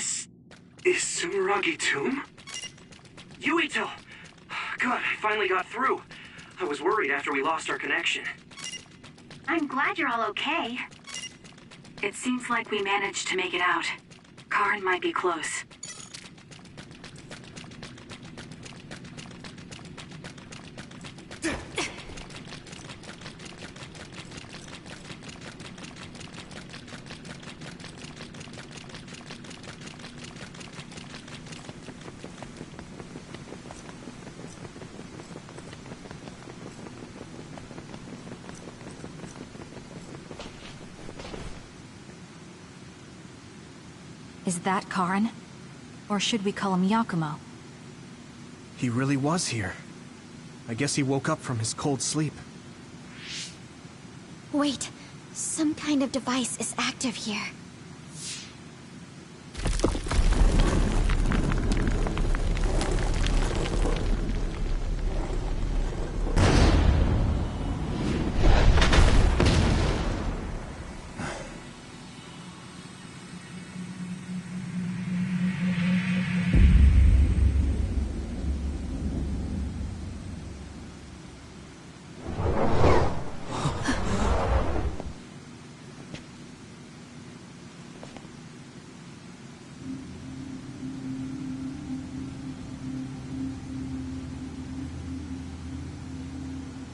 This is Sumeragi Tomb? Yuito! Good, I finally got through. I was worried after we lost our connection. I'm glad you're all okay. It seems like we managed to make it out. Karin might be close. Is that Karin? Or should we call him Yakumo? He really was here. I guess he woke up from his cold sleep. Wait, some kind of device is active here.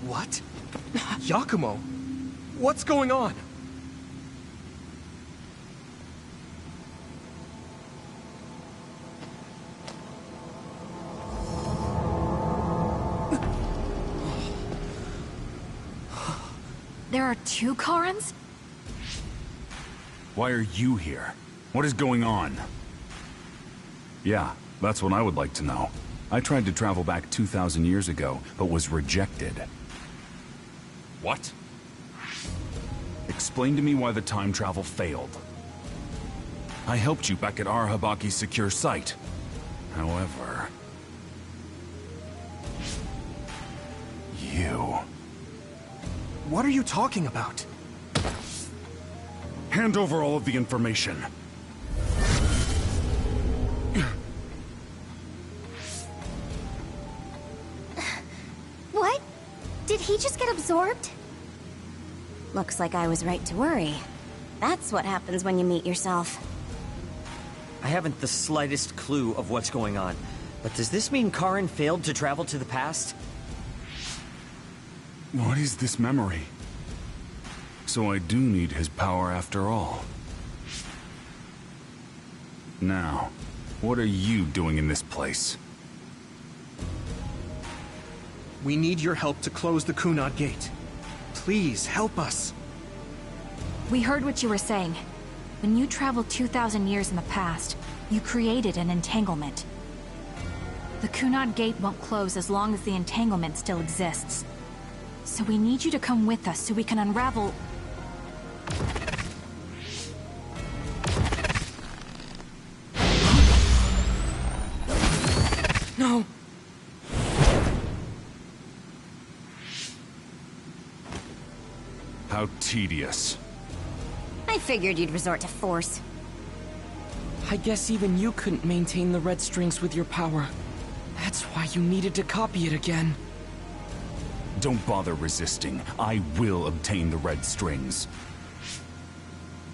What? Yakumo? What's going on? There are two Karins? Why are you here? What is going on? Yeah, that's what I would like to know. I tried to travel back 2,000 years ago, but was rejected. What? Explain to me why the time travel failed. I helped you back at Arahabaki's secure site. However... you... What are you talking about? Hand over all of the information. What? Did he just get absorbed? Looks like I was right to worry. That's what happens when you meet yourself. I haven't the slightest clue of what's going on. But does this mean Karin failed to travel to the past? What is this memory? So I do need his power after all. Now, what are you doing in this place? We need your help to close the Kunad Gate. Please, help us. We heard what you were saying. When you traveled 2,000 years in the past, you created an entanglement. The Kunad Gate won't close as long as the entanglement still exists. So we need you to come with us so we can unravel... No! How tedious. I figured you'd resort to force. I guess even you couldn't maintain the red strings with your power. That's why you needed to copy it again. Don't bother resisting. I will obtain the red strings.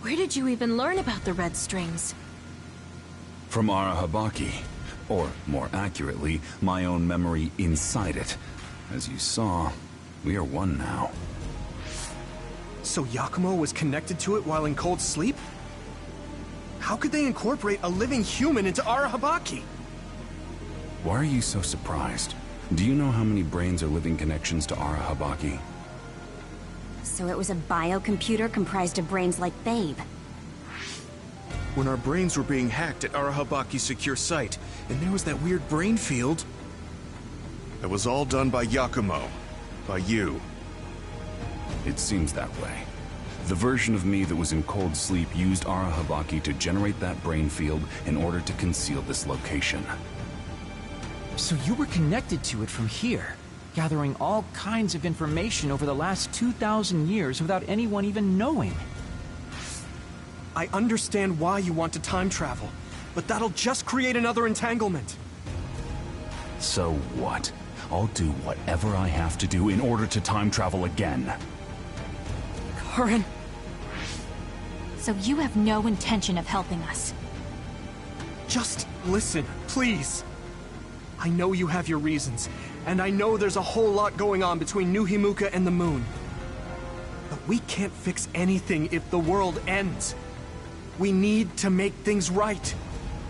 Where did you even learn about the red strings? From Arahabaki. Or, more accurately, my own memory inside it. As you saw, we are one now. So Yakumo was connected to it while in cold sleep? How could they incorporate a living human into Arahabaki? Why are you so surprised? Do you know how many brains are living connections to Arahabaki? So it was a biocomputer comprised of brains like Babe. When our brains were being hacked at Arahabaki's secure site, and there was that weird brain field... It was all done by Yakumo. By you. It seems that way. The version of me that was in cold sleep used Arahabaki to generate that brain field in order to conceal this location. So you were connected to it from here, gathering all kinds of information over the last 2,000 years without anyone even knowing. I understand why you want to time travel, But that'll just create another entanglement. So what? I'll do whatever I have to do in order to time travel again. Karen... So you have no intention of helping us. Just listen, please. I know you have your reasons, and I know there's a whole lot going on between New Himuka and the moon. But we can't fix anything if the world ends. We need to make things right.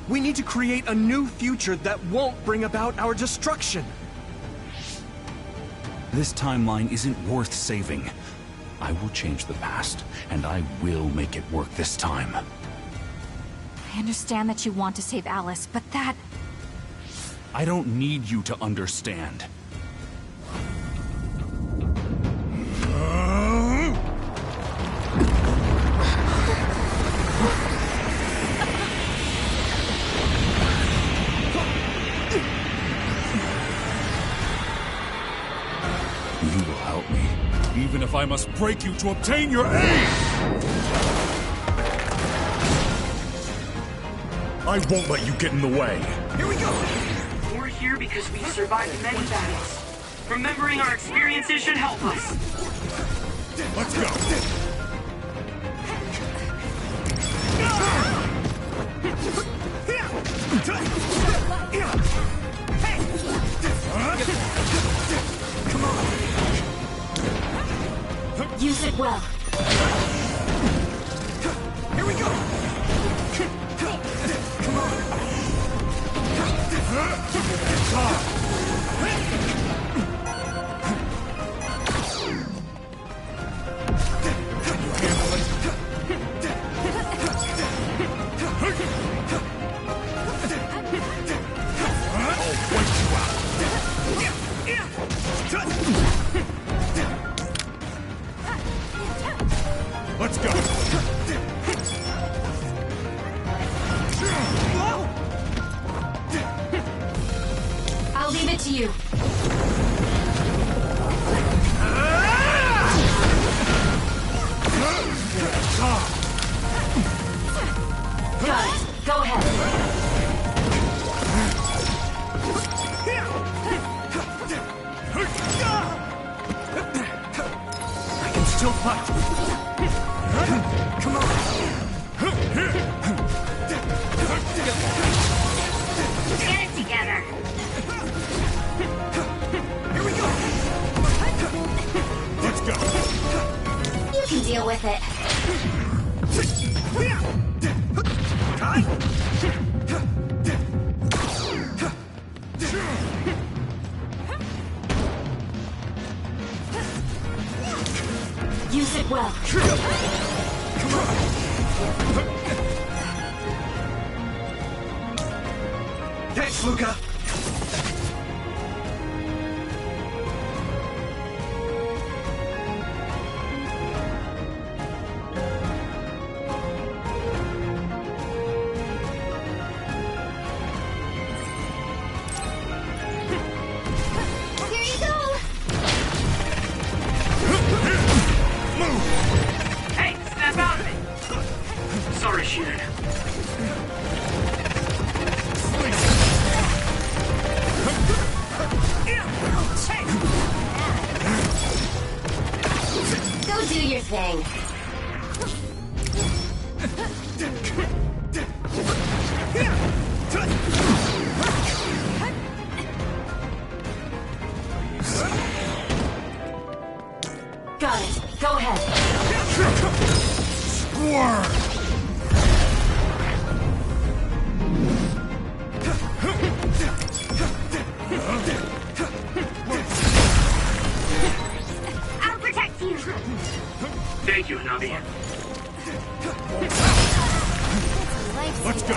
We need to create a new future that won't bring about our destruction. This timeline isn't worth saving. I will change the past, and I will make it work this time. I understand that you want to save Alice, but that... I don't need you to understand. You will help me, even if I must break you to obtain your aid! I won't let you get in the way. Here we go! We're here because we've survived many battles. Remembering our experiences should help us. Let's go! Come on! Use it well. Here we go! Come on! Can you handle it? I'll wipe you out! Let's go! I'll leave it to you. Got it. Go ahead. I can still fight! Come on! Get it together. Here we go! Let's go! You can deal with it. Use it well. Come on! Thanks, Luca! Here you go! Hey, snap out of it! Sorry, Shannon. Go do your thing. Got it. Go ahead. Squirt! I'll protect you. Thank you, Hanabi. Let's go!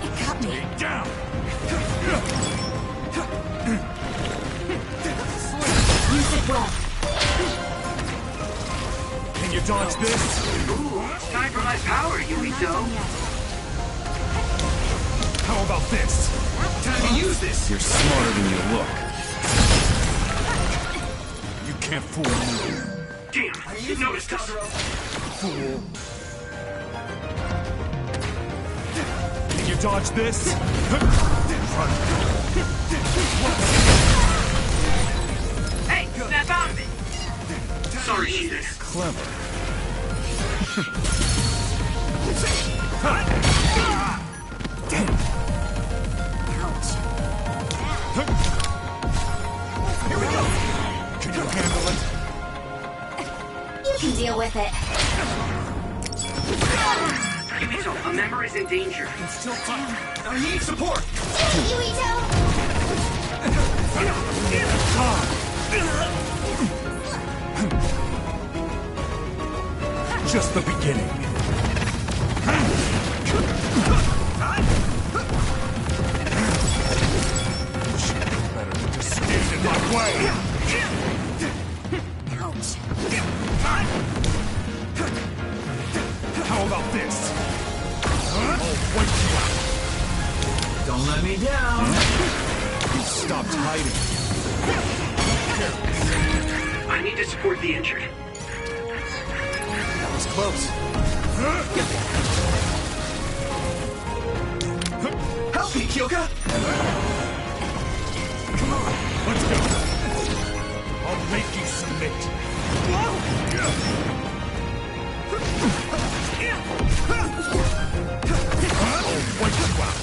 It got me. Down! Use it well. Can you dodge this? Ooh, it's time for my power, Yuito. How about this? Time to use this! You're smarter than you look. You can't fool me. Damn, you noticed us. Fool. Can you dodge this? Hey, snap out of it! Sorry, Sheehan. Clever. Here we go! Can you handle it? You can deal with it. Yuito, a member is in danger. Still fight. I need support. Yuito! Just the beginning. Better than just stand in my way. Ouch. How about this? I'll wake you up. Don't let me down. You stopped hiding. I need to support the injured. That was close. Help me, Kyoka! Let's go. I'll make you submit. I'll wake you up.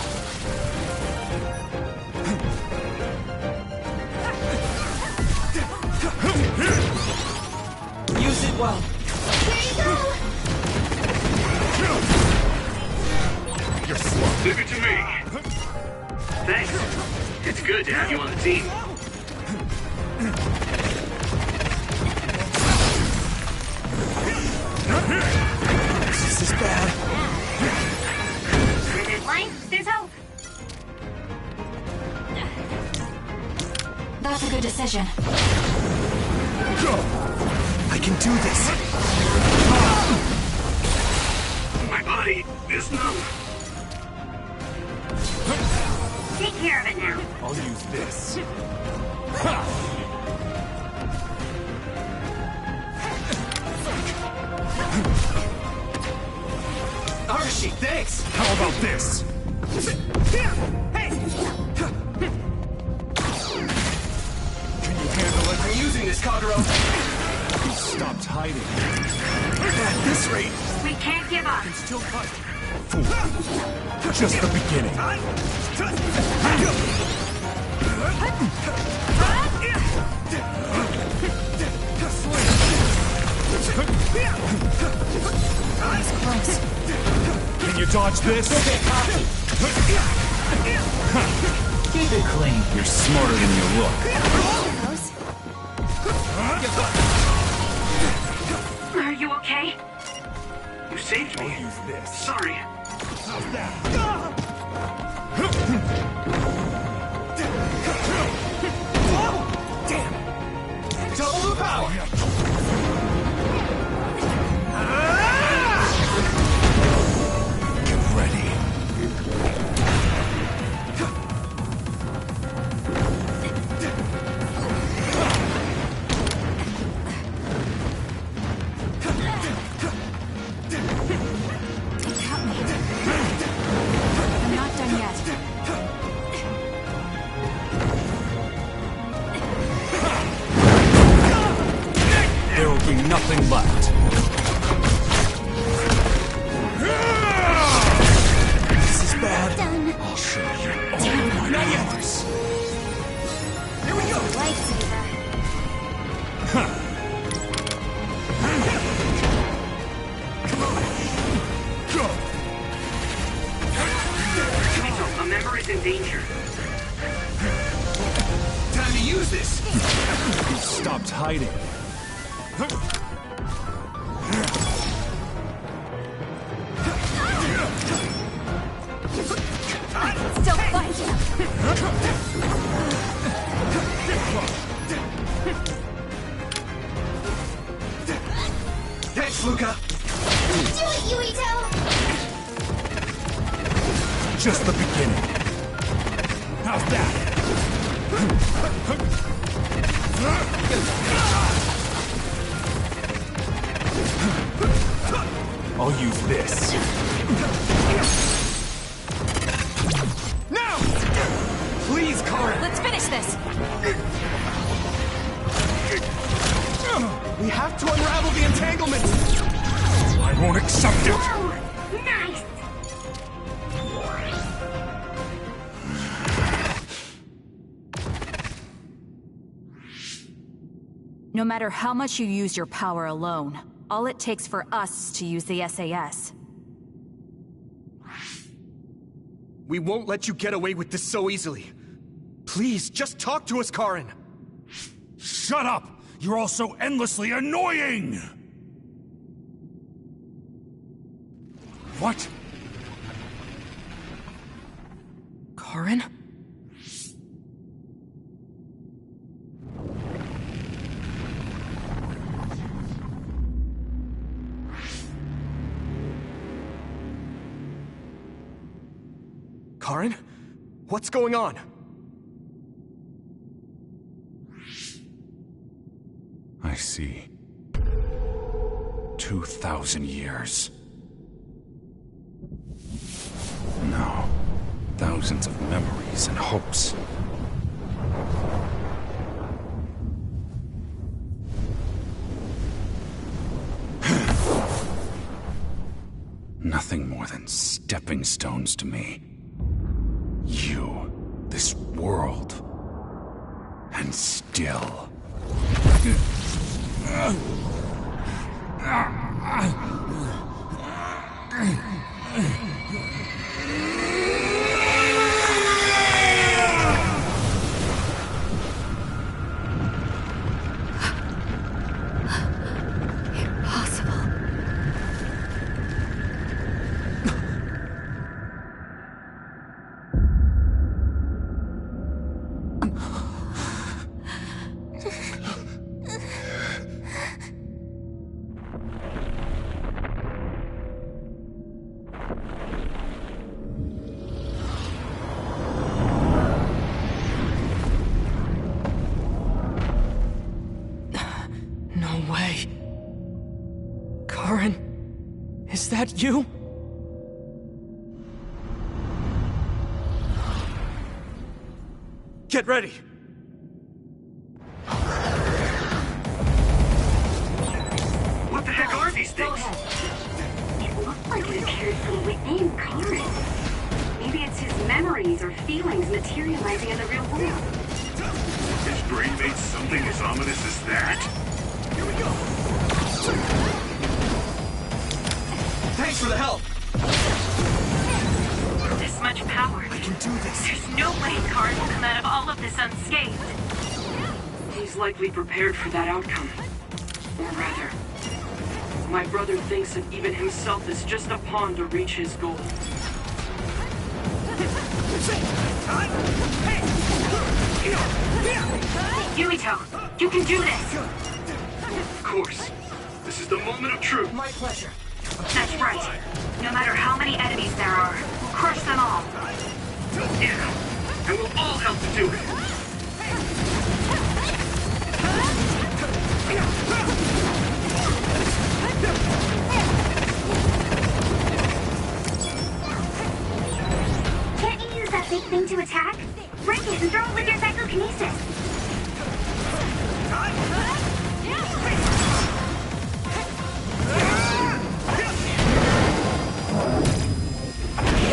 Use it well. You're slow. Leave it to me. Thanks. It's good to have you on the team. This is bad. Life, there's hope. That's a good decision. I can do this. My body is numb. Take care of it now. I'll use this. Arashi, thanks! How about this? Can you handle it? I'm using this, Kagero. You stopped hiding. At this rate, We can't give up. still fight. Fool. Just the beginning. He's close. Can you dodge this? Keep it clean. You're smarter than you look. Are you okay? You saved me. Use this. Sorry. How's that? Double the power! Get ready. Help me. I'm not done yet. There will be nothing left. This is bad. Done. I'll show you all my powers. Here we go! Lifesaver. Go! Yuito, a member is in danger. Time to use this! You stopped hiding. Still fight. Thanks, Luca! Do it, Yuito! Just the beginning. How's that? I'll use this. Please, Karen! Let's finish this! We have to unravel the entanglement! I won't accept it! Oh, nice! No matter how much you use your power alone, all it takes for us to use the SAS. We won't let you get away with this so easily. Please, just talk to us, Karen! Shut up! You're all so endlessly annoying! What? Karen? Karen? What's going on? I see. 2,000 years. No. Thousands of memories and hopes. Nothing more than stepping stones to me. You, this world, and still. No way. Karen? Is that you? Get ready! What the heck are these things? It looked like it appeared from within Karen. Maybe it's his memories or feelings materializing in the real world. His brain made something as ominous as that? Here we go! Thanks for the help! This much power. I can do this! There's no way Karen will come out of all of this unscathed. He's likely prepared for that outcome. Or rather, my brother thinks that even himself is just a pawn to reach his goal. Yuito, you can do this! Of course. This is the moment of truth. My pleasure. That's right. No matter how many enemies there are, we'll crush them all. Yeah. And we'll all help to do it. Can't you use that big thing to attack? Break it and throw it with your psychokinesis.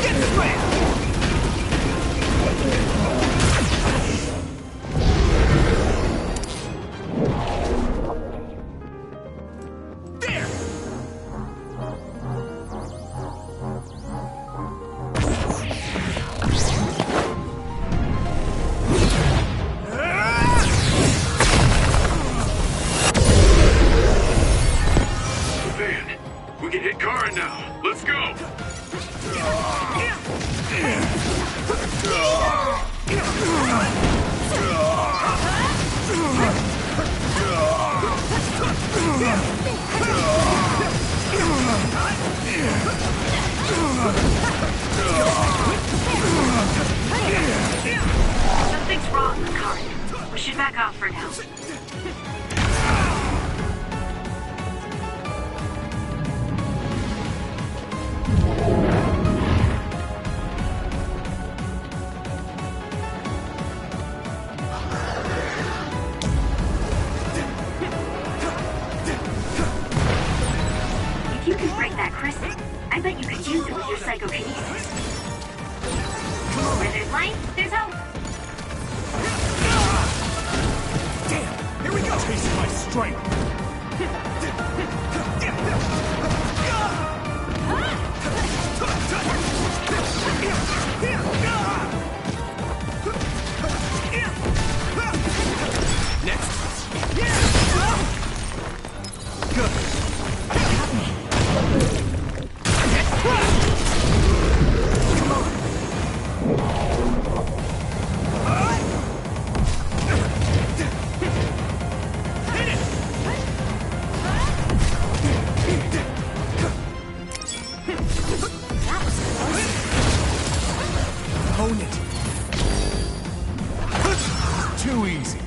Get this way! There! Van, we can hit Karen now. Let's go! Something's wrong with Karen. We should back off for now. Where there's life, there's hope. Damn! Here we go! Taste my strength! Too easy.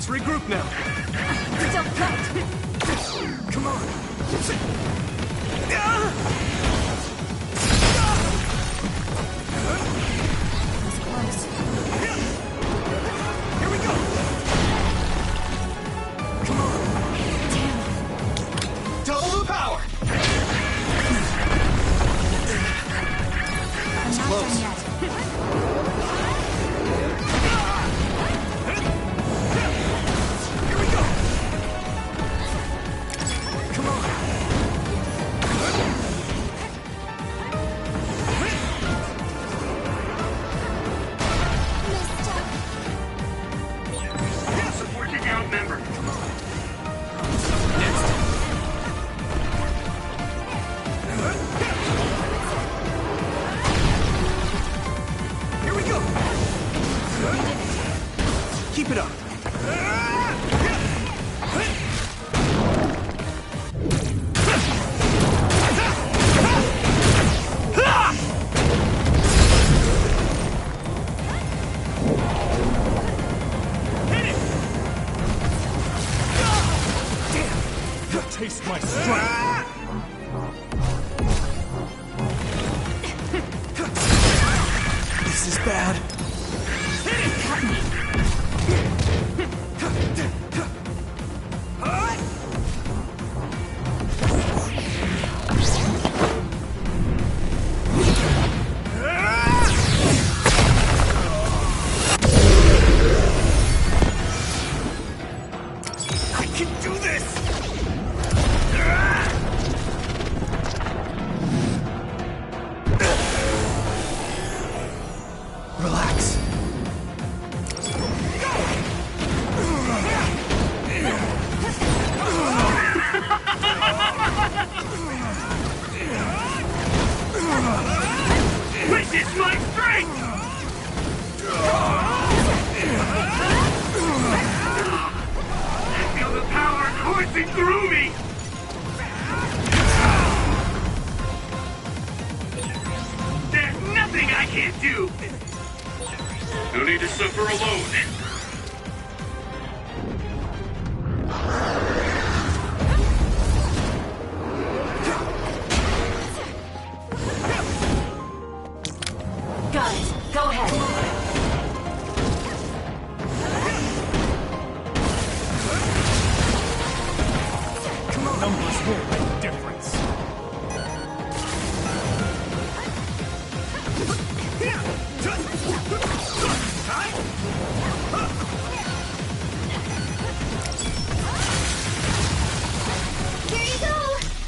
Regroup now. Don't cut! Come on. That's close. Here we go. Come on. Damn. Double the power. I'm not close. done yet. Support the downed member. Here we go. Keep it up. Taste my strength! This is bad. I can do this! Relax. Witness my strength! I feel the power coursing through me! There's nothing I can't do! No need to suffer alone. Got it. Go ahead. Come Numbers won't make a difference. Here you go!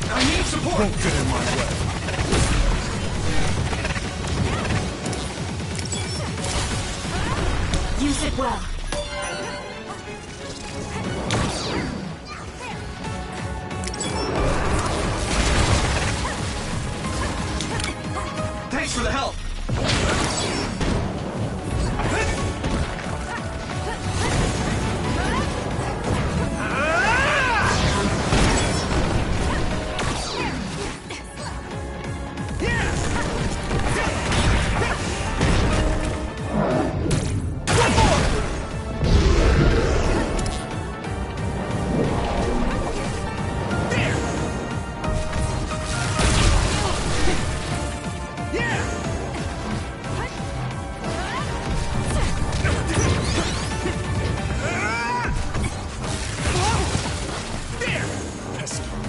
I need support! Don't get in my way. Use it well. Thanks for the help!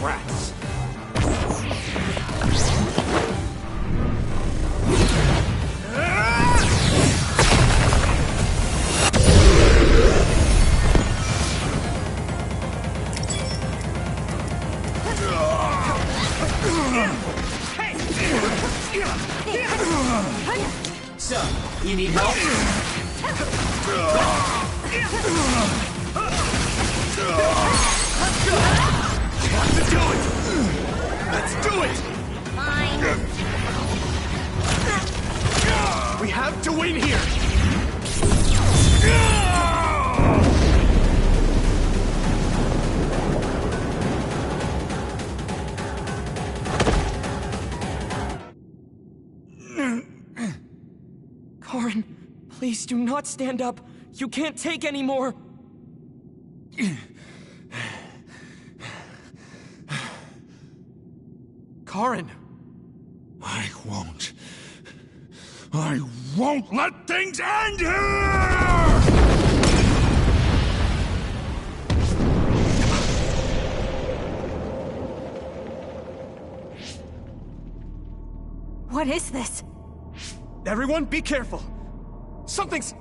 Rats. So, you need help? Let's do it! We have to win here! Karin, please do not stand up. You can't take any more. Karin! I won't let things end here! What is this? Everyone, be careful. Something's...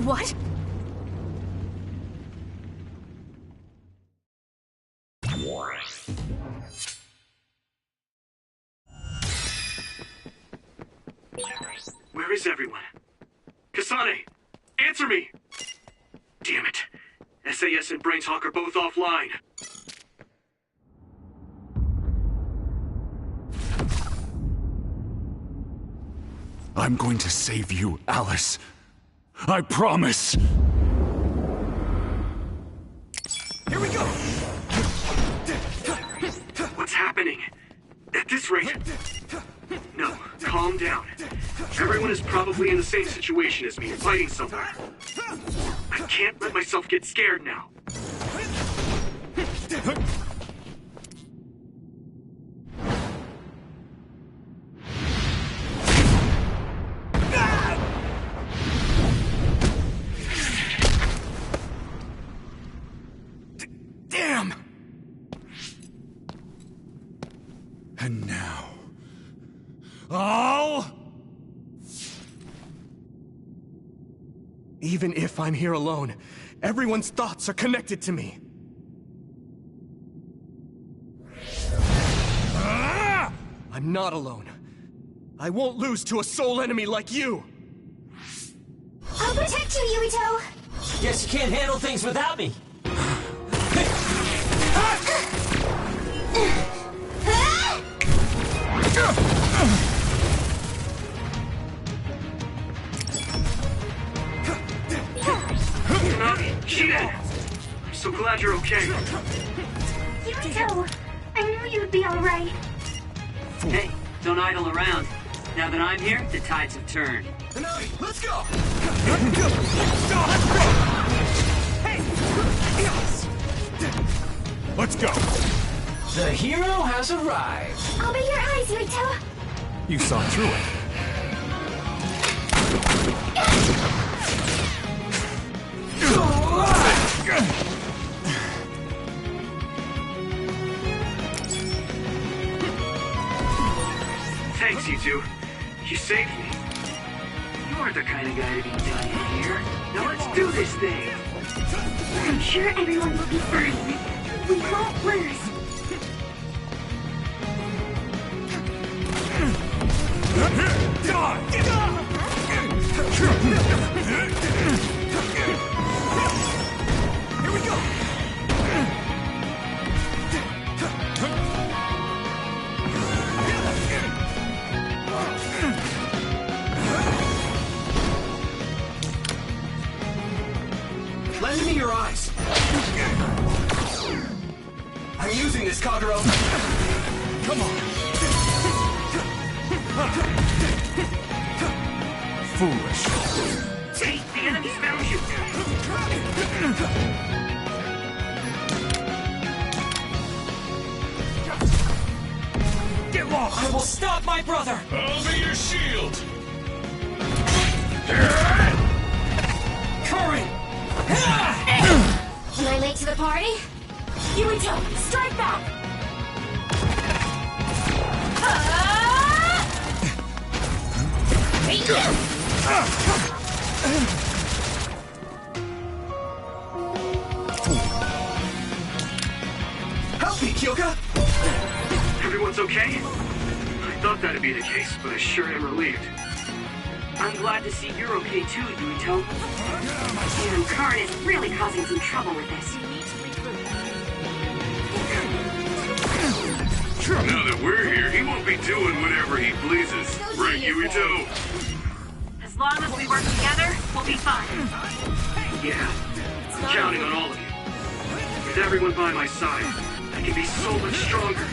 What? Where is everyone? Kasane! Answer me! Damn it. SAS and Brains Hawk are both offline. I'm going to save you, Alice. I promise. Here we go! What's happening? At this rate... No, calm down. Everyone is probably in the same situation as me, fighting somewhere. I can't let myself get scared now. Damn! And now... I'll... Even if I'm here alone, everyone's thoughts are connected to me. I'm not alone. I won't lose to a soul enemy like you! I'll protect you, Yurito! Guess you can't handle things without me. Shiden! I'm so glad you're okay. Yurito, I knew you'd be alright. Hey, don't idle around. Now that I'm here, the tides have turned. Let's go! Let's go! The hero has arrived. I'll be your eyes, Yurito. You saw through it. Thanks, you two. You saved me. You aren't the kind of guy to be dying here. Now let's do this thing. I'm sure everyone will be fine. We won't lose. Here we go! Lend me your eyes. I'm using this, Kagero. Come on! Foolish. Hey, the enemy's found you. Get lost! I will stop my brother! I'll be your shield! Curry! Am I late to the party? Yuito, strike back! Help me, Kyoka! Everyone's okay? I thought that'd be the case, but I sure am relieved. I'm glad to see you're okay too, Yuito. And Karn is really causing some trouble with this. Now that we're here, he won't be doing whatever he pleases. Right, Yuito? As long as we work together, we'll be fine. Yeah, I'm counting on all of you. With everyone by my side, I can be so much stronger.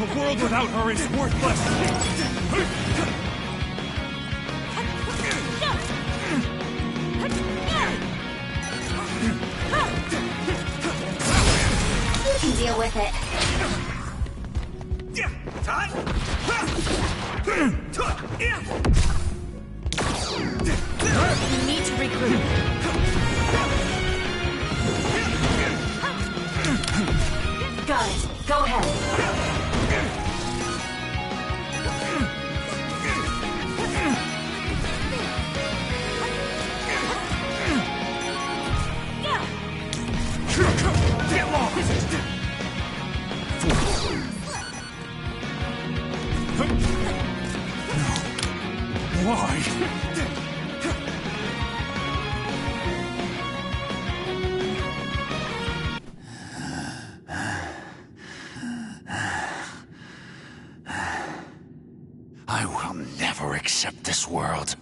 A world without her is worthless! You can deal with it. You need to regroup. Got it. Go ahead. Get lost! Why? I will never accept this world.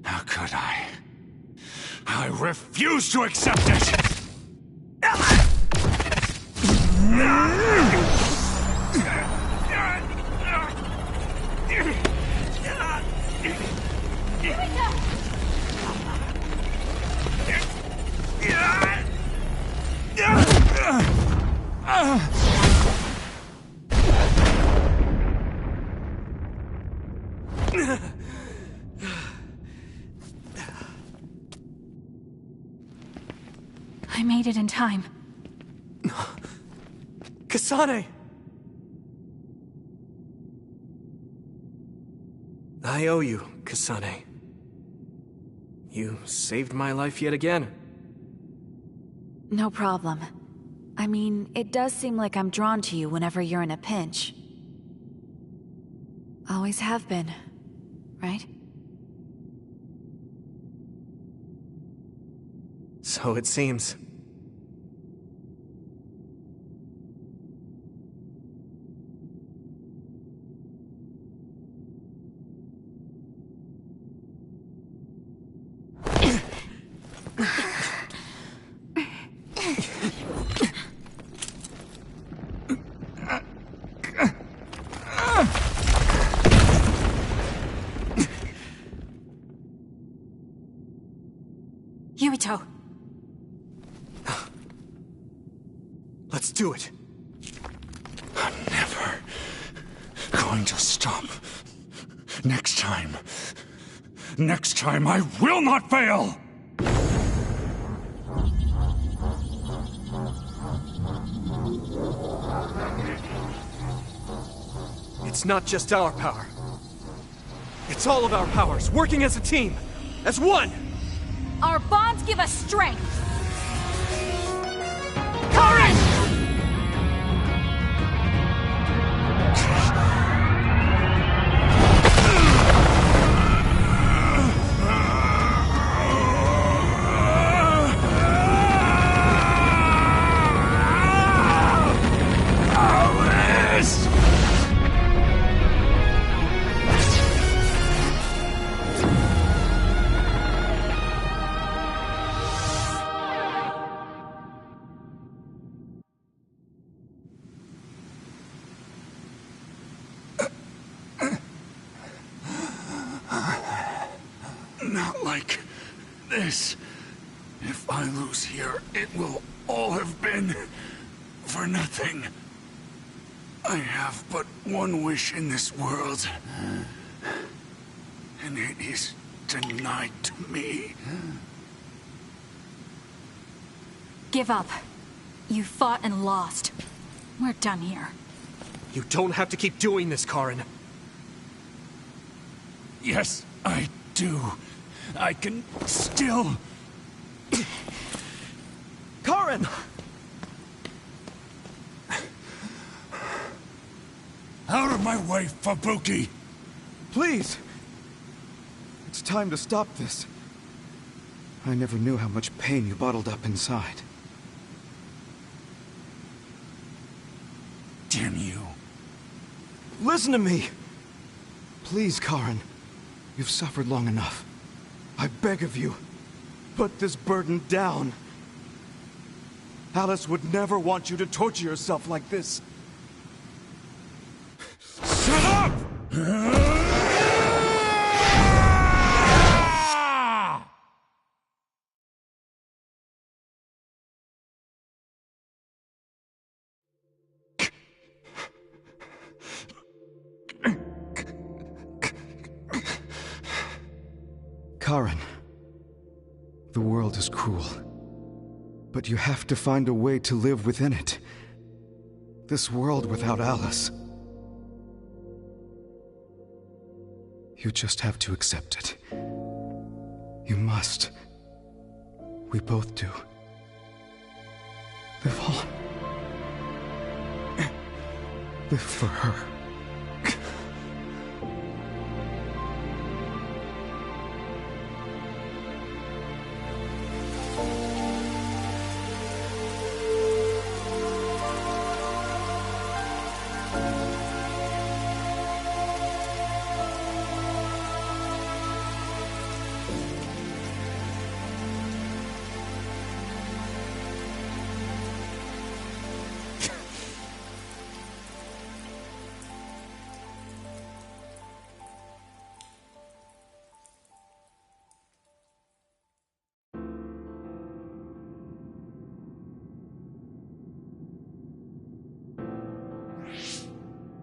How could I? I refuse to accept it! I made it in time. Kasane! I owe you, Kasane. You saved my life yet again. No problem. I mean, it does seem like I'm drawn to you whenever you're in a pinch. Always have been, right? So it seems. Yuito! Let's do it. I'm never going to stop. Next time I will not fail! It's not just our power. It's all of our powers, working as a team, as one! Our bonds give us strength! Karen! Not like this. If I lose here, it will all have been for nothing. I have but one wish in this world, and it is denied to me. Give up. You fought and lost. We're done here. You don't have to keep doing this, Karen. Yes, I do. I can still... Karen! Out of my way, Fubuki! Please! It's time to stop this. I never knew how much pain you bottled up inside. Damn you. Listen to me! Please, Karen. You've suffered long enough. I beg of you, put this burden down. Alice would never want you to torture yourself like this. Shut up! Karen, the world is cruel, but you have to find a way to live within it. This world without Alice. You just have to accept it. You must. We both do. Live on. Live for her.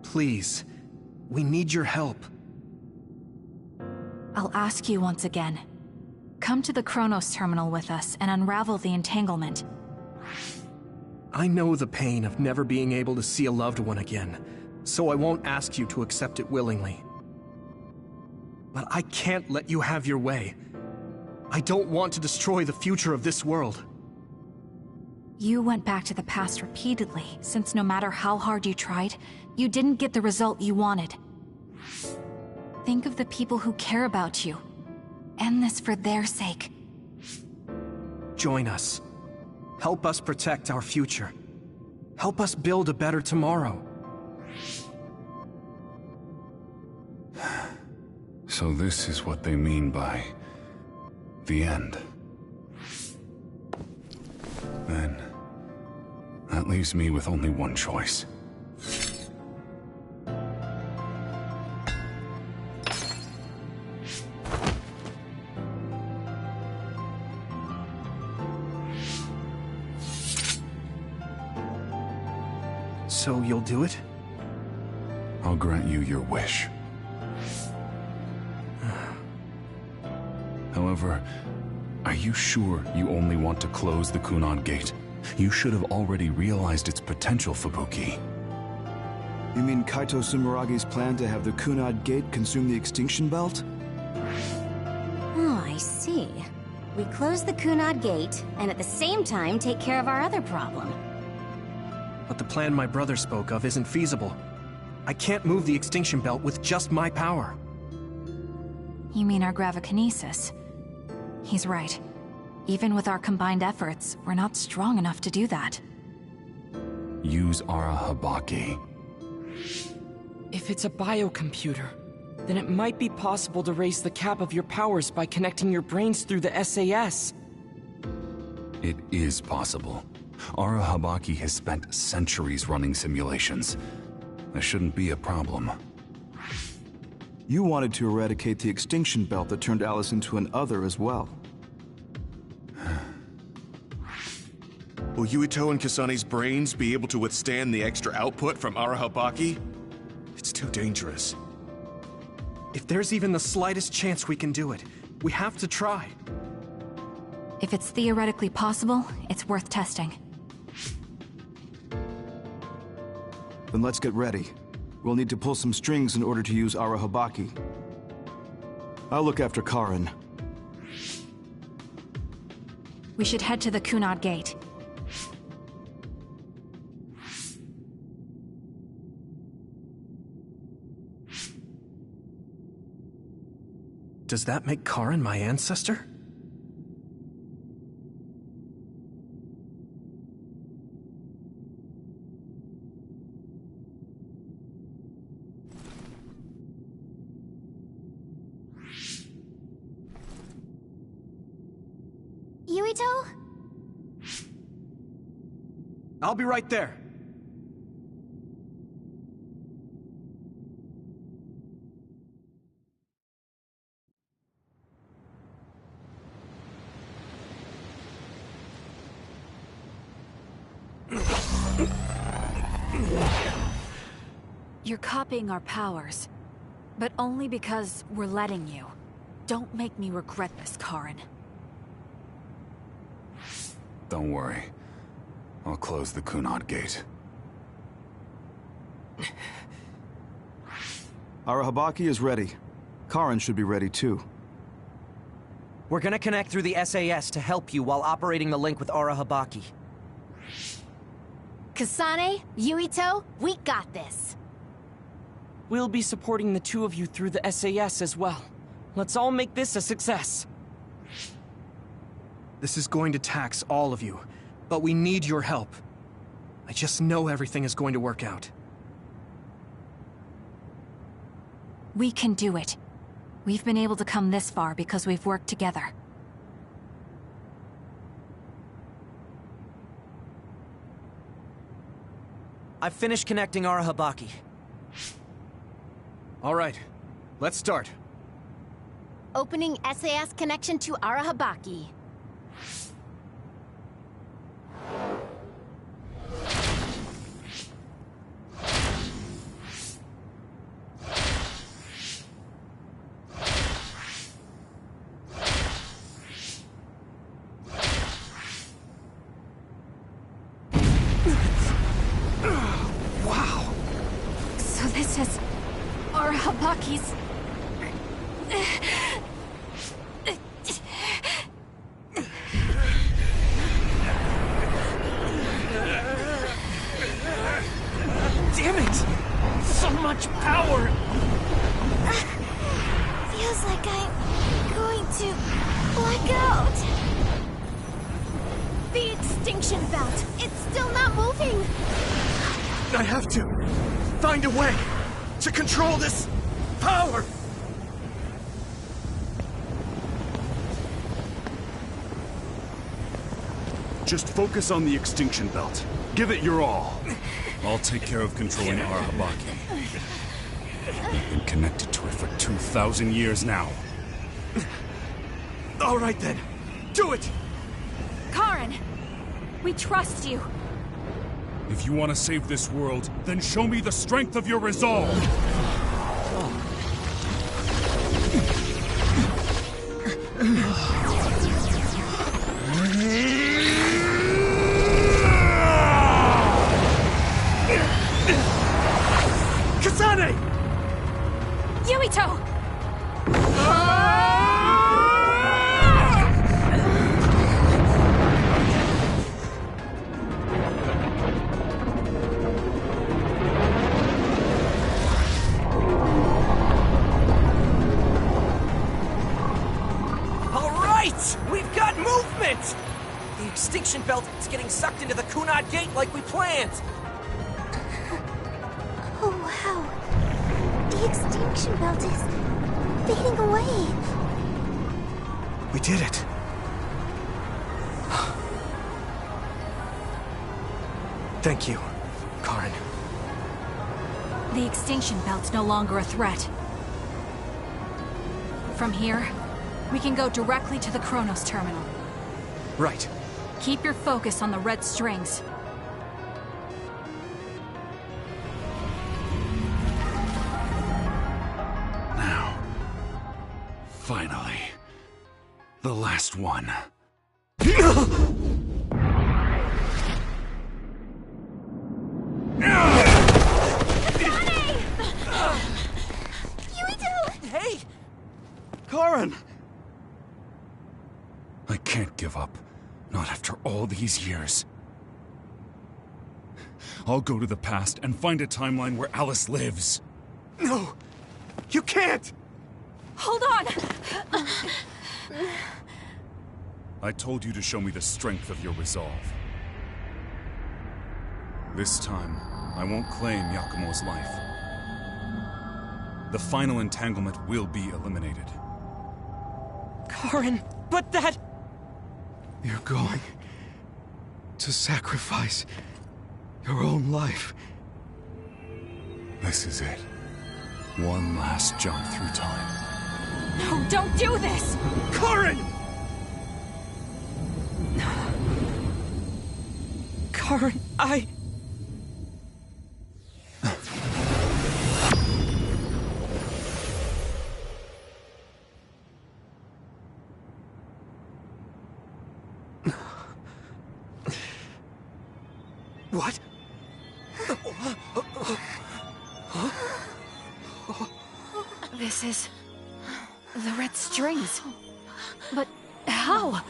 Please, we need your help. I'll ask you once again. Come to the Kronos terminal with us and unravel the entanglement. I know the pain of never being able to see a loved one again, so I won't ask you to accept it willingly. But I can't let you have your way. I don't want to destroy the future of this world. You went back to the past repeatedly, since no matter how hard you tried, you didn't get the result you wanted. Think of the people who care about you. End this for their sake. Join us. Help us protect our future. Help us build a better tomorrow. So this is what they mean by... the end. Then... that leaves me with only one choice. So you'll do it? I'll grant you your wish. However, are you sure you only want to close the Kunad Gate? You should have already realized its potential, Fubuki. You mean Kaito Sumeragi's plan to have the Kunad Gate consume the Extinction Belt? Oh, I see. We close the Kunad Gate, and at the same time take care of our other problem. But the plan my brother spoke of isn't feasible. I can't move the Extinction Belt with just my power. You mean our gravikinesis? He's right. Even with our combined efforts, we're not strong enough to do that. Use Arahabaki. If it's a biocomputer, then it might be possible to raise the cap of your powers by connecting your brains through the SAS. It is possible. Arahabaki has spent centuries running simulations. There shouldn't be a problem. You wanted to eradicate the Extinction Belt that turned Alice into an other as well. Will Yuito and Kasane's brains be able to withstand the extra output from Arahabaki? It's too dangerous. If there's even the slightest chance we can do it, we have to try. If it's theoretically possible, it's worth testing. Then let's get ready. We'll need to pull some strings in order to use Arahabaki. I'll look after Karin. We should head to the Kunad Gate. Does that make Karin my ancestor? Yuito? I'll be right there. You're copying our powers, but only because we're letting you. Don't make me regret this, Karin. Don't worry. I'll close the Kunad Gate. Arahabaki is ready. Karin should be ready too. We're gonna connect through the SAS to help you while operating the link with Arahabaki. Kasane, Yuito, we got this. We'll be supporting the two of you through the SAS as well. Let's all make this a success. This is going to tax all of you, but we need your help. I just know everything is going to work out. We can do it. We've been able to come this far because we've worked together. I've finished connecting Arahabaki. All right, let's start. Opening SAS connection to Arahabaki. Wow! So this is Arahabaki's... Damn it! So much power! Feels like I'm going to black out. The extinction belt, it's still not moving. I have to find a way to control this power! Just focus on the Extinction Belt. Give it your all. I'll take care of controlling Arahabaki. We've been connected to it for 2,000 years now. All right then, do it! Karin! We trust you. If you want to save this world, then show me the strength of your resolve! Yuito! We've got movement! The extinction belt is getting sucked into the Kunad Gate like we planned! Oh, wow. The extinction belt is fading away. We did it. Thank you, Karen. The extinction belt's no longer a threat. From here, we can go directly to the Kronos terminal. Right. Keep your focus on the red strings. Now. Finally. The last one. Hey! Karen! I can't give up. Not after all these years. I'll go to the past and find a timeline where Alice lives. No! You can't! Hold on! I told you to show me the strength of your resolve. This time, I won't claim Yakumo's life. The final entanglement will be eliminated. Karen, but that... You're going to sacrifice your own life. This is it. One last jump through time. No, don't do this! Karen! Karen, I... What? This is... the red strings. But how?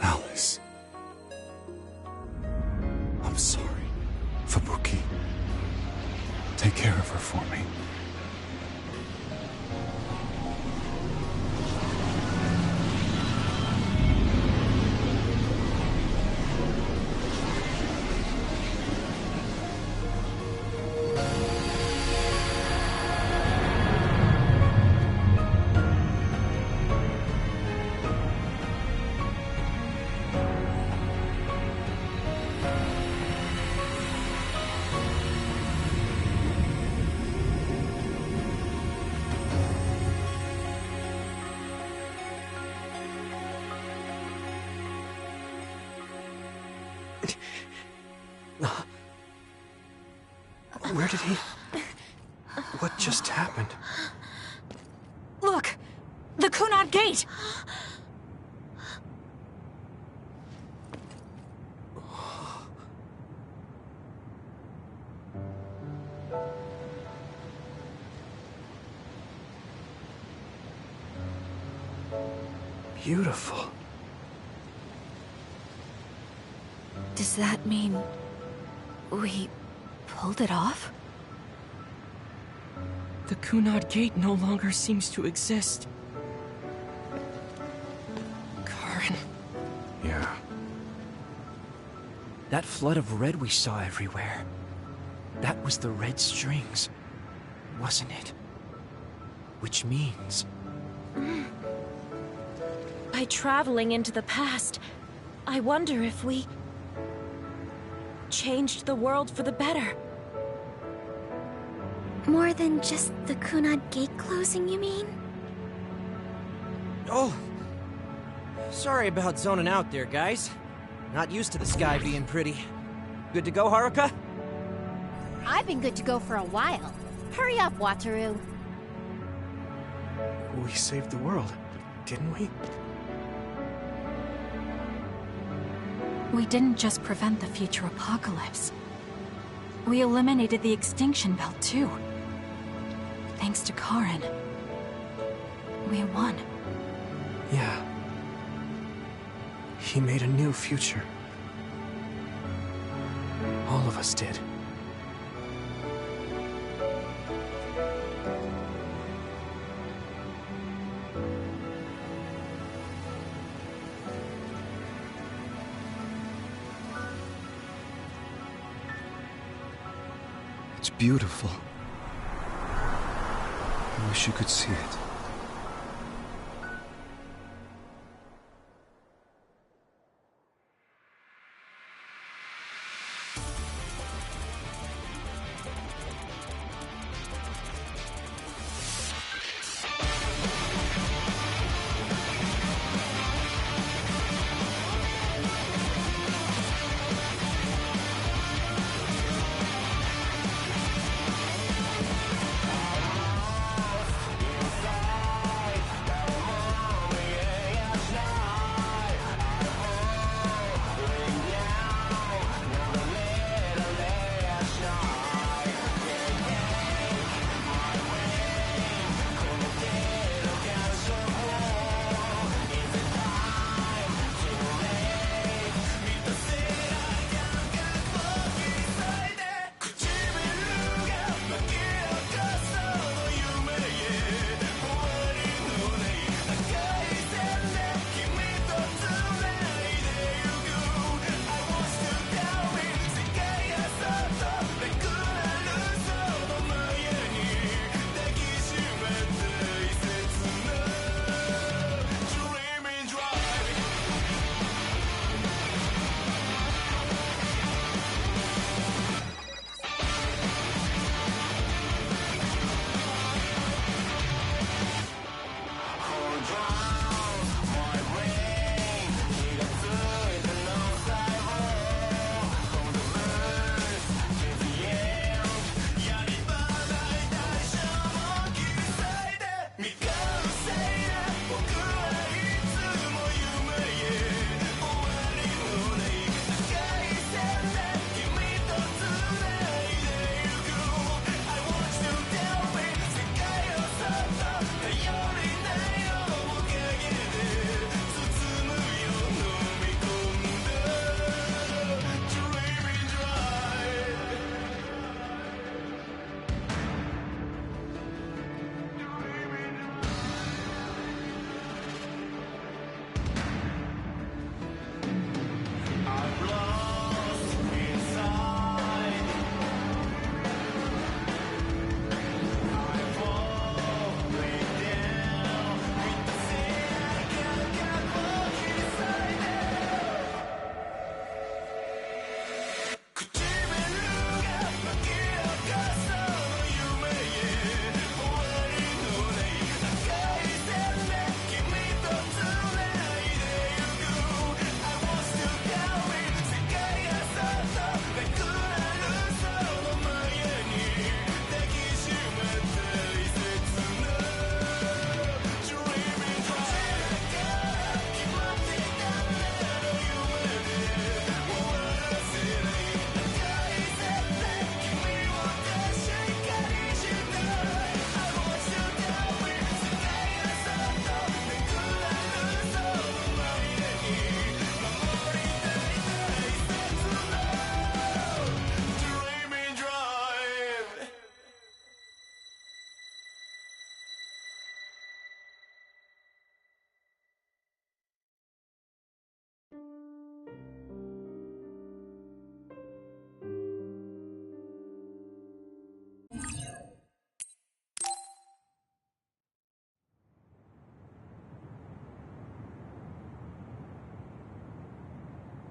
Alice. I'm sorry, Fubuki. Take care of her for me. Where did he... What just happened? Look! The Kunad Gate! Beautiful. Does that mean... we... pulled it off? The Kunad Gate no longer seems to exist. Karen. Yeah. That flood of red we saw everywhere. That was the red strings, wasn't it? Which means... By traveling into the past, I wonder if we... changed the world for the better. More than just the Kunad Gate closing, you mean? Oh. Sorry about zoning out there, guys. Not used to the sky being pretty. Good to go, Haruka? I've been good to go for a while. Hurry up, Wataru. We saved the world, didn't we? We didn't just prevent the future apocalypse. We eliminated the extinction belt, too. Thanks to Karen. We won. Yeah. He made a new future. All of us did. It's beautiful. I wish you could see it.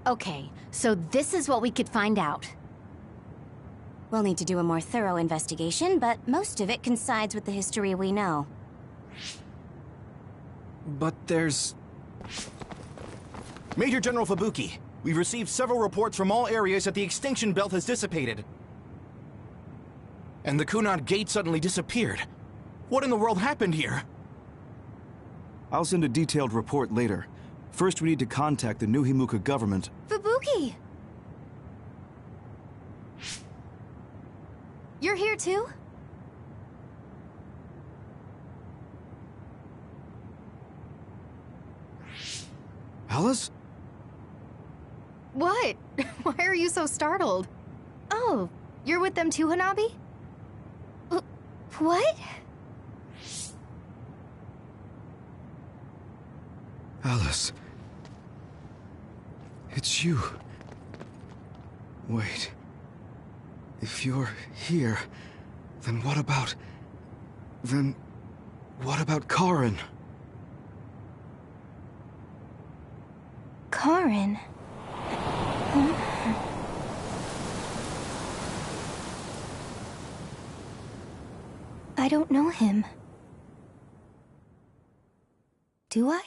Okay, so this is what we could find out. We'll need to do a more thorough investigation, but most of it coincides with the history we know. But there's... Major General Fubuki, we've received several reports from all areas that the extinction belt has dissipated. And the Kunad Gate suddenly disappeared. What in the world happened here? I'll send a detailed report later. First, we need to contact the New Himuka government. Fubuki! You're here too? Alice? What? Why are you so startled? Oh, you're with them too, Hanabi? What? Alice. It's you. Wait. If you're here, then what about... Then... what about Karen? Karen? I don't know him. Do I?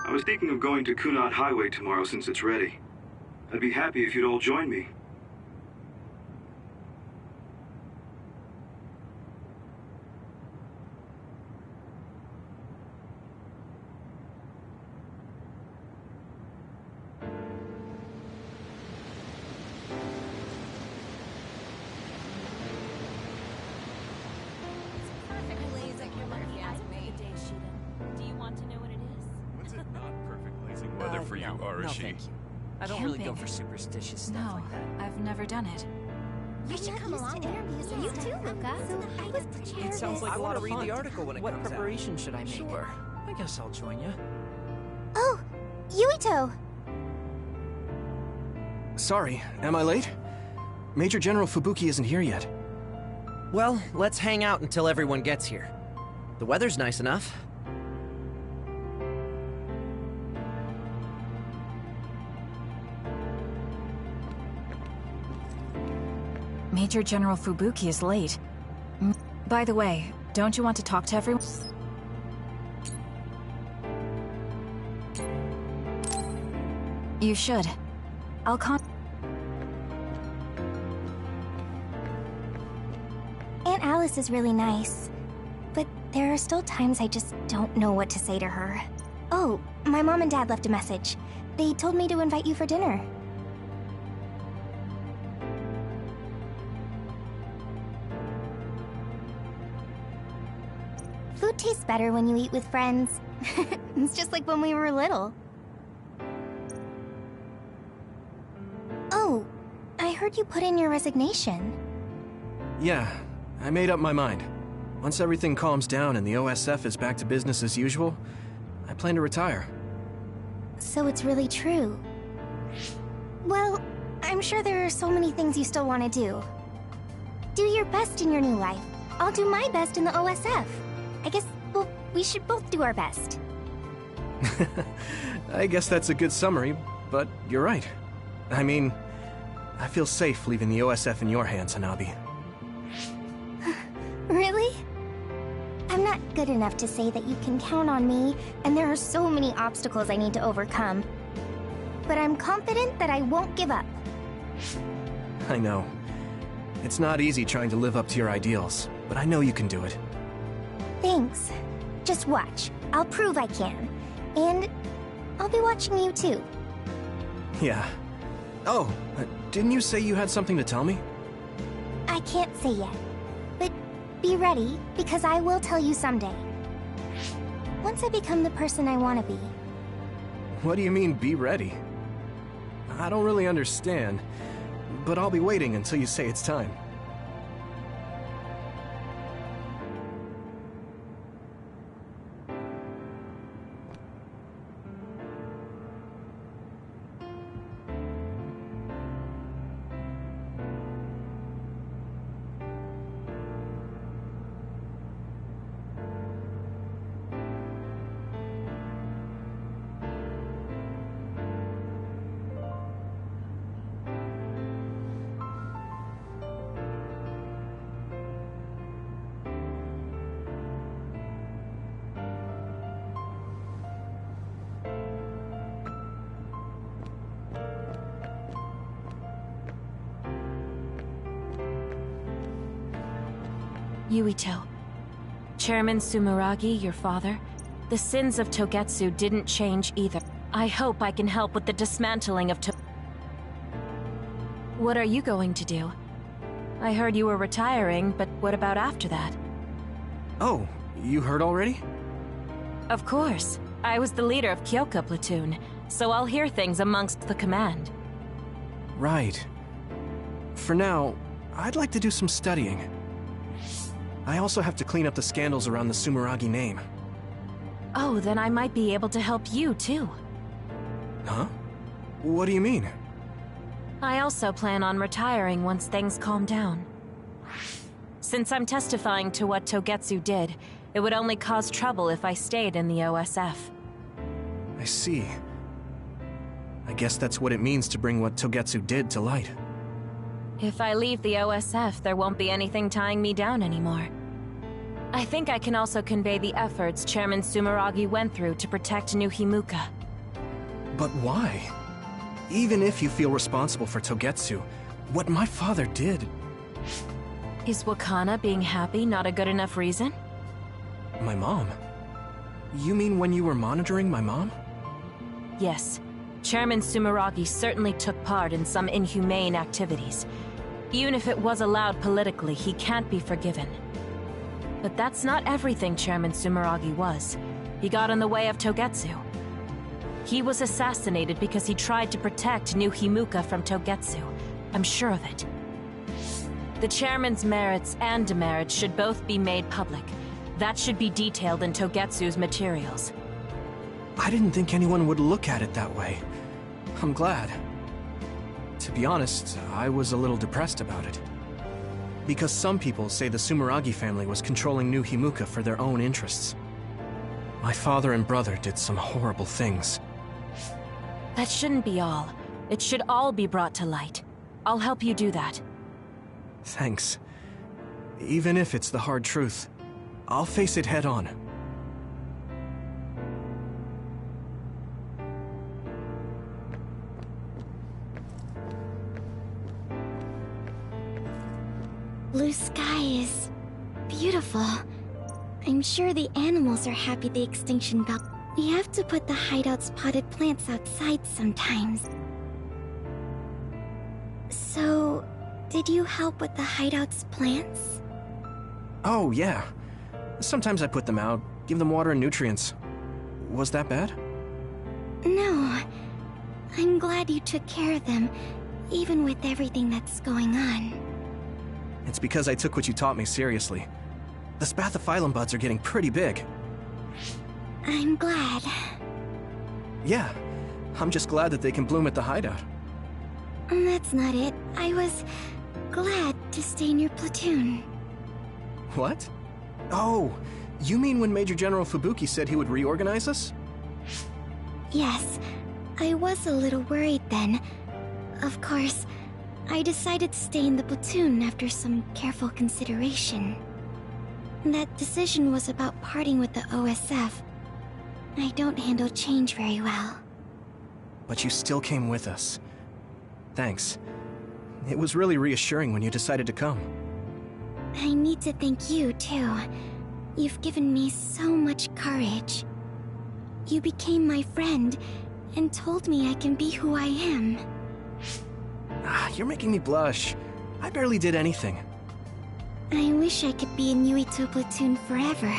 I was thinking of going to Kunad Highway tomorrow since it's ready. I'd be happy if you'd all join me. Weather for you, Arashi. No, thank you. I don't really go for superstitious stuff like that. I've never done it. You should come along. You too, Luca. I was prepared. It sounds like a lot of fun. read the article when it What comes out. preparation should I make? Sure. I guess I'll join you. Oh, Yuito! Sorry, am I late? Major General Fubuki isn't here yet. Well, let's hang out until everyone gets here. The weather's nice enough. Major General Fubuki is late. By the way, don't you want to talk to everyone? You should. I'll Aunt Alice is really nice, but there are still times I just don't know what to say to her. Oh, my mom and dad left a message. They told me to invite you for dinner. Food tastes better when you eat with friends. It's just like when we were little. Oh, I heard you put in your resignation. Yeah, I made up my mind. Once everything calms down and the OSF is back to business as usual, I plan to retire. So it's really true. Well, I'm sure there are so many things you still want to do. Do your best in your new life. I'll do my best in the OSF. I guess, well, we should both do our best. I guess that's a good summary, but you're right. I mean, I feel safe leaving the OSF in your hands, Hanabi. Really? I'm not good enough to say that you can count on me, and there are so many obstacles I need to overcome. But I'm confident that I won't give up. I know. It's not easy trying to live up to your ideals, but I know you can do it. Thanks. Just watch. I'll prove I can. And I'll be watching you too. Yeah. Oh, didn't you say you had something to tell me? I can't say yet. But be ready, because I will tell you someday. Once I become the person I want to be. What do you mean, be ready? I don't really understand, but I'll be waiting until you say it's time. Yuito. Chairman Sumeragi, your father, the sins of Togetsu didn't change either. I hope I can help with the dismantling of What are you going to do? I heard you were retiring, but what about after that? Oh, you heard already? Of course. I was the leader of Kyoka Platoon, so I'll hear things amongst the command. Right. For now, I'd like to do some studying. I also have to clean up the scandals around the Sumeragi name. Oh, then I might be able to help you, too. Huh? What do you mean? I also plan on retiring once things calm down. Since I'm testifying to what Togetsu did, it would only cause trouble if I stayed in the OSF. I see. I guess that's what it means to bring what Togetsu did to light. If I leave the OSF, there won't be anything tying me down anymore. I think I can also convey the efforts Chairman Sumeragi went through to protect New Himuka. But why? Even if you feel responsible for Togetsu, what my father did... Is Wakana being happy not a good enough reason? My mom? You mean when you were monitoring my mom? Yes. Chairman Sumeragi certainly took part in some inhumane activities. Even if it was allowed politically, he can't be forgiven. But that's not everything Chairman Sumeragi was. He got in the way of Togetsu. He was assassinated because he tried to protect New Himuka from Togetsu. I'm sure of it. The chairman's merits and demerits should both be made public. That should be detailed in Togetsu's materials. I didn't think anyone would look at it that way. I'm glad. To be honest, I was a little depressed about it. Because some people say the Sumeragi family was controlling New Himuka for their own interests. My father and brother did some horrible things. That shouldn't be all. It should all be brought to light. I'll help you do that. Thanks. Even if it's the hard truth, I'll face it head on. Blue sky is beautiful. I'm sure the animals are happy the extinction belt. We have to put the hideout's potted plants outside sometimes. So, did you help with the hideout's plants? Oh, yeah. Sometimes I put them out, give them water and nutrients. Was that bad? No. I'm glad you took care of them, even with everything that's going on. It's because I took what you taught me seriously. The spathiphyllum buds are getting pretty big. I'm glad. Yeah, I'm just glad that they can bloom at the hideout. That's not it. I was glad to stay in your platoon. What? Oh, you mean when Major General Fubuki said he would reorganize us? Yes, I was a little worried then. Of course, I decided to stay in the platoon after some careful consideration. That decision was about parting with the OSF. I don't handle change very well. But you still came with us. Thanks. It was really reassuring when you decided to come. I need to thank you, too. You've given me so much courage. You became my friend, and told me I can be who I am. You're making me blush. I barely did anything. I wish I could be in Yuito Platoon forever.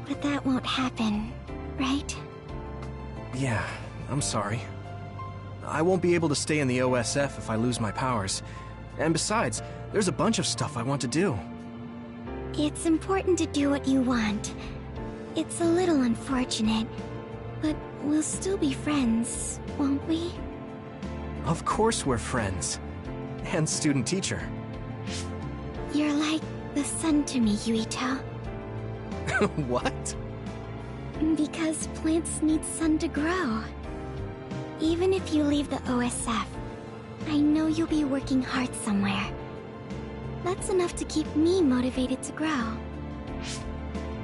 But that won't happen, right? Yeah, I'm sorry. I won't be able to stay in the OSF if I lose my powers. And besides, there's a bunch of stuff I want to do. It's important to do what you want. It's a little unfortunate, but we'll still be friends, won't we? Of course we're friends. And student-teacher. You're like the sun to me, Yuito. What? Because plants need sun to grow. Even if you leave the OSF, I know you'll be working hard somewhere. That's enough to keep me motivated to grow.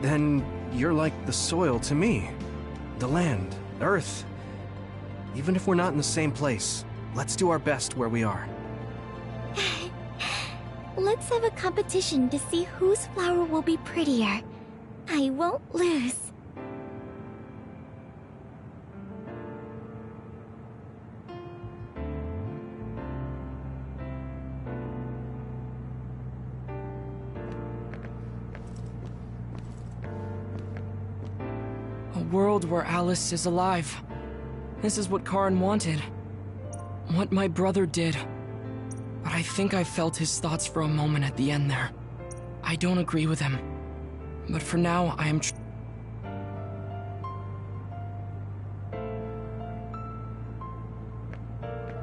Then you're like the soil to me. The land, earth. Even if we're not in the same place, let's do our best where we are. Let's have a competition to see whose flower will be prettier. I won't lose. A world where Alice is alive. This is what Karen wanted. What my brother did. But I think I felt his thoughts for a moment at the end there. I don't agree with him. But for now, I am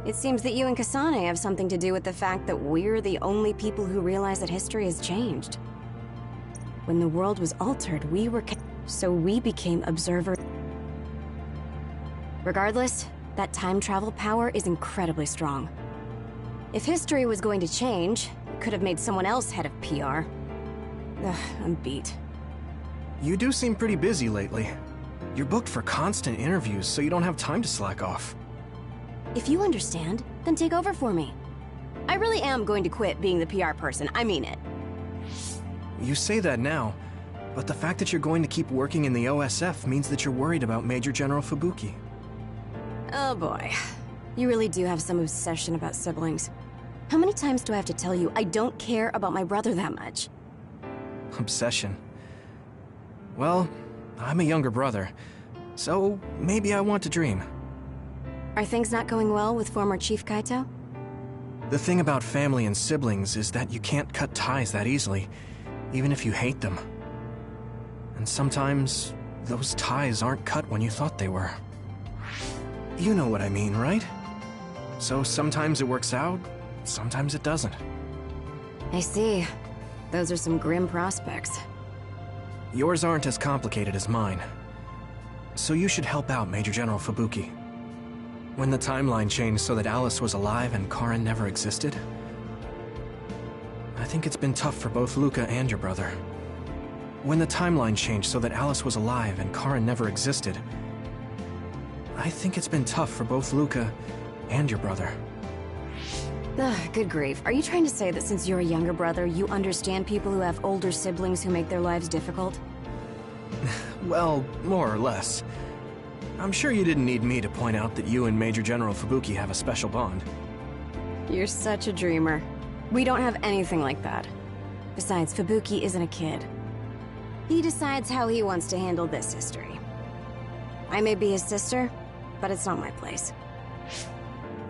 It seems that you and Kasane have something to do with the fact that we're the only people who realize that history has changed. When the world was altered, so we became observers. Regardless, that time travel power is incredibly strong. If history was going to change, it could have made someone else head of PR. Ugh, I'm beat. You do seem pretty busy lately. You're booked for constant interviews, so you don't have time to slack off. If you understand, then take over for me. I really am going to quit being the PR person, I mean it. You say that now, but the fact that you're going to keep working in the OSF means that you're worried about Major General Fubuki. Oh boy. You really do have some obsession about siblings. How many times do I have to tell you I don't care about my brother that much? Obsession. Well, I'm a younger brother, so maybe I want to dream. Are things not going well with former Chief Kaito? The thing about family and siblings is that you can't cut ties that easily, even if you hate them. And sometimes, those ties aren't cut when you thought they were. You know what I mean, right? So sometimes it works out, sometimes it doesn't. I see. Those are some grim prospects. Yours aren't as complicated as mine. So you should help out Major General Fubuki. When the timeline changed so that Alice was alive and Karen never existed, I think it's been tough for both Luca and your brother. When the timeline changed so that Alice was alive and Karen never existed, I think it's been tough for both Luca and your brother. Ugh, good grief. Are you trying to say that since you're a younger brother, you understand people who have older siblings who make their lives difficult? Well, more or less. I'm sure you didn't need me to point out that you and Major General Fubuki have a special bond. You're such a dreamer. We don't have anything like that. Besides, Fubuki isn't a kid. He decides how he wants to handle this history. I may be his sister, but it's not my place.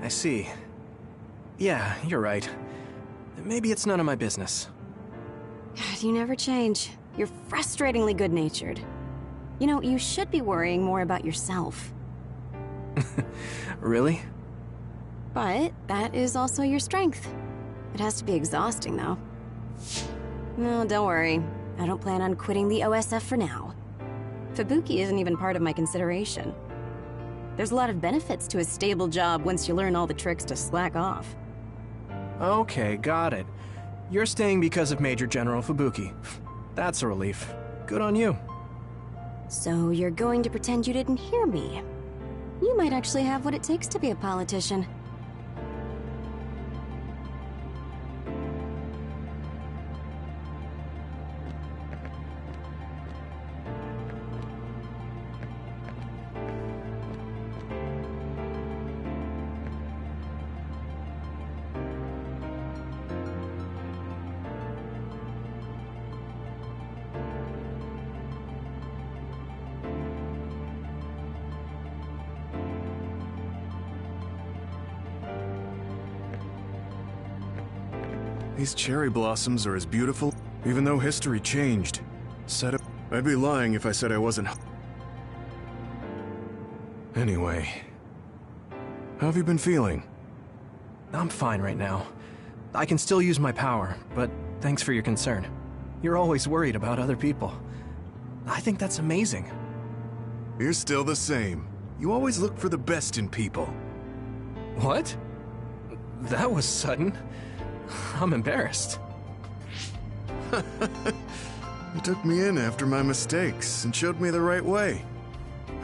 I see. Yeah, you're right. Maybe it's none of my business. God, you never change. You're frustratingly good-natured. You know, you should be worrying more about yourself. Really? But that is also your strength. It has to be exhausting, though. No, don't worry. I don't plan on quitting the OSF for now. Fubuki isn't even part of my consideration. There's a lot of benefits to a stable job once you learn all the tricks to slack off. Okay, got it. You're staying because of Major General Fubuki. That's a relief. Good on you. So you're going to pretend you didn't hear me? You might actually have what it takes to be a politician. These cherry blossoms are as beautiful, even though history changed. I'd be lying if I said I wasn't. Anyway, how have you been feeling? I'm fine right now. I can still use my power, but thanks for your concern. You're always worried about other people. I think that's amazing. You're still the same. You always look for the best in people. What? That was sudden. I'm embarrassed. You took me in after my mistakes and showed me the right way.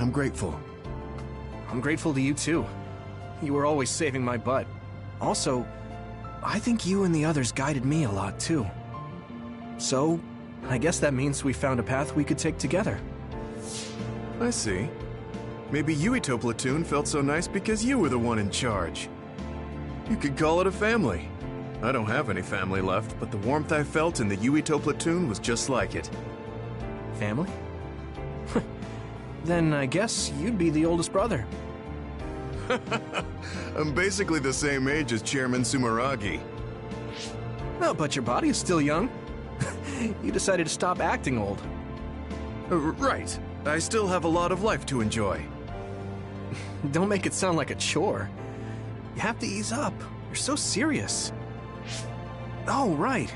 I'm grateful. I'm grateful to you too. You were always saving my butt. Also, I think you and the others guided me a lot, too. So, I guess that means we found a path we could take together. I see. Maybe Yuito Platoon felt so nice because you were the one in charge. You could call it a family. I don't have any family left, but the warmth I felt in the Yuito Platoon was just like it. Family? Then I guess you'd be the oldest brother. I'm basically the same age as Chairman Sumeragi. No, but your body is still young. You decided to stop acting old. Right. I still have a lot of life to enjoy. Don't make it sound like a chore. You have to ease up. You're so serious. Oh, right.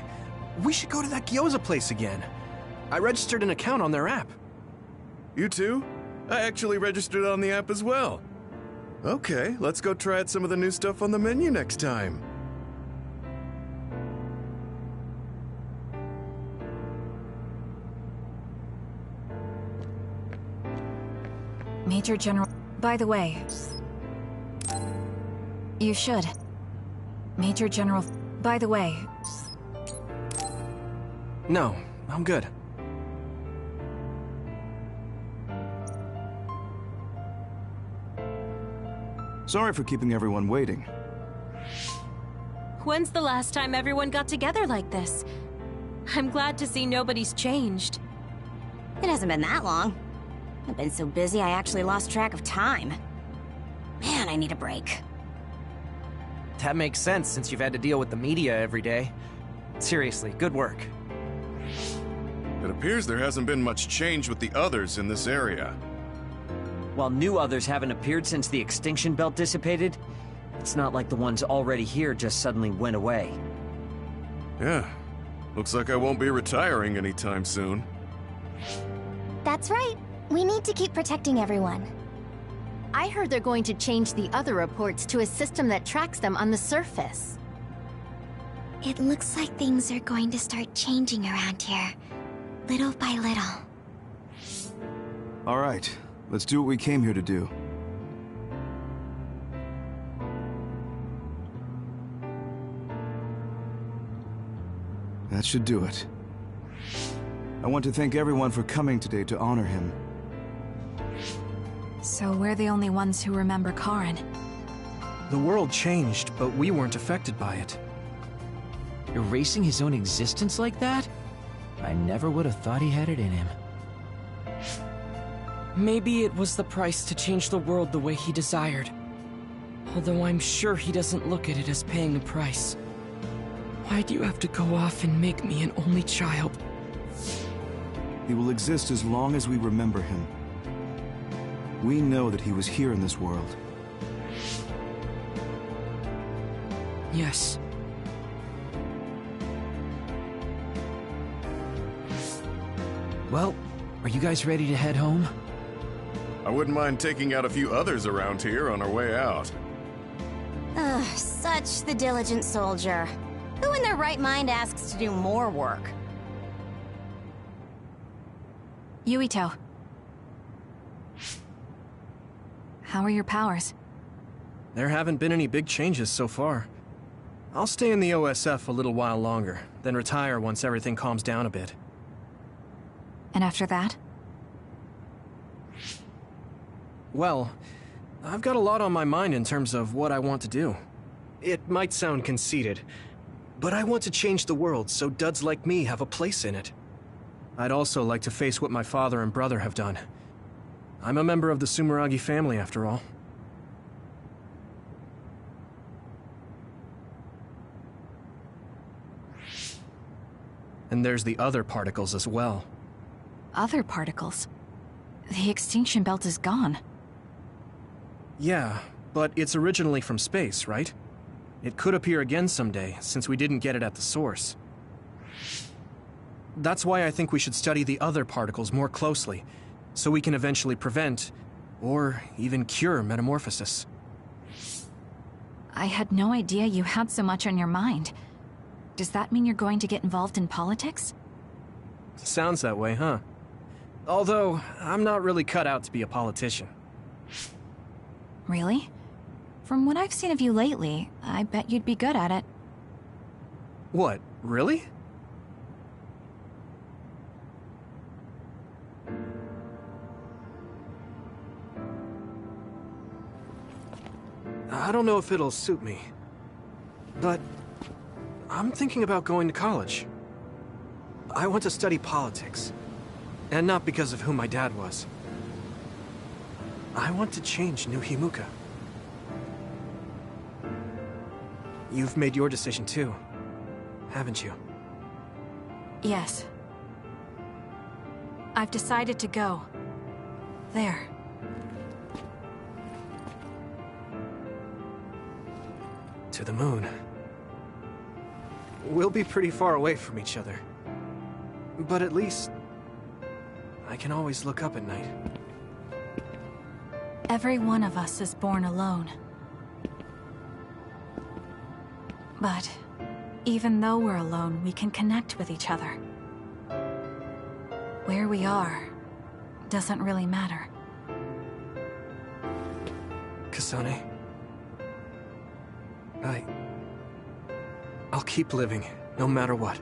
We should go to that gyoza place again. I registered an account on their app. You too? I actually registered on the app as well. Okay, let's go try out some of the new stuff on the menu next time. Major General... By the way... You should. Major General... By the way... No, I'm good. Sorry for keeping everyone waiting. When's the last time everyone got together like this? I'm glad to see nobody's changed. It hasn't been that long. I've been so busy I actually lost track of time. Man, I need a break. That makes sense since you've had to deal with the media every day. Seriously, good work. It appears there hasn't been much change with the others in this area. While new others haven't appeared since the extinction belt dissipated, it's not like the ones already here just suddenly went away. Yeah. Looks like I won't be retiring anytime soon. That's right. We need to keep protecting everyone. I heard they're going to change the other reports to a system that tracks them on the surface. It looks like things are going to start changing around here. Little by little. All right, let's do what we came here to do. That should do it. I want to thank everyone for coming today to honor him. So we're the only ones who remember Karen. The world changed, but we weren't affected by it. Erasing his own existence like that? I never would have thought he had it in him. Maybe it was the price to change the world the way he desired. Although I'm sure he doesn't look at it as paying a price. Why do you have to go off and make me an only child? He will exist as long as we remember him. We know that he was here in this world. Yes. Well, are you guys ready to head home? I wouldn't mind taking out a few others around here on our way out. Ugh, such the diligent soldier. Who in their right mind asks to do more work? Yuito. How are your powers? There haven't been any big changes so far. I'll stay in the OSF a little while longer, then retire once everything calms down a bit. And after that? Well, I've got a lot on my mind in terms of what I want to do. It might sound conceited, but I want to change the world so duds like me have a place in it. I'd also like to face what my father and brother have done. I'm a member of the Sumeragi family, after all. And there's the other particles as well. Other particles? The extinction belt is gone. Yeah, but it's originally from space, right? It could appear again someday, since we didn't get it at the source. That's why I think we should study the other particles more closely, so we can eventually prevent, or even cure metamorphosis. I had no idea you had so much on your mind. Does that mean you're going to get involved in politics? Sounds that way, huh? Although, I'm not really cut out to be a politician. Really? From what I've seen of you lately, I bet you'd be good at it. What, really? I don't know if it'll suit me, but I'm thinking about going to college. I want to study politics, and not because of who my dad was. I want to change New Himuka. You've made your decision too, haven't you? Yes. I've decided to go. There. To the moon. We'll be pretty far away from each other. But at least I can always look up at night. Every one of us is born alone. But even though we're alone, we can connect with each other. Where we are doesn't really matter. Kasane, I'll keep living, no matter what.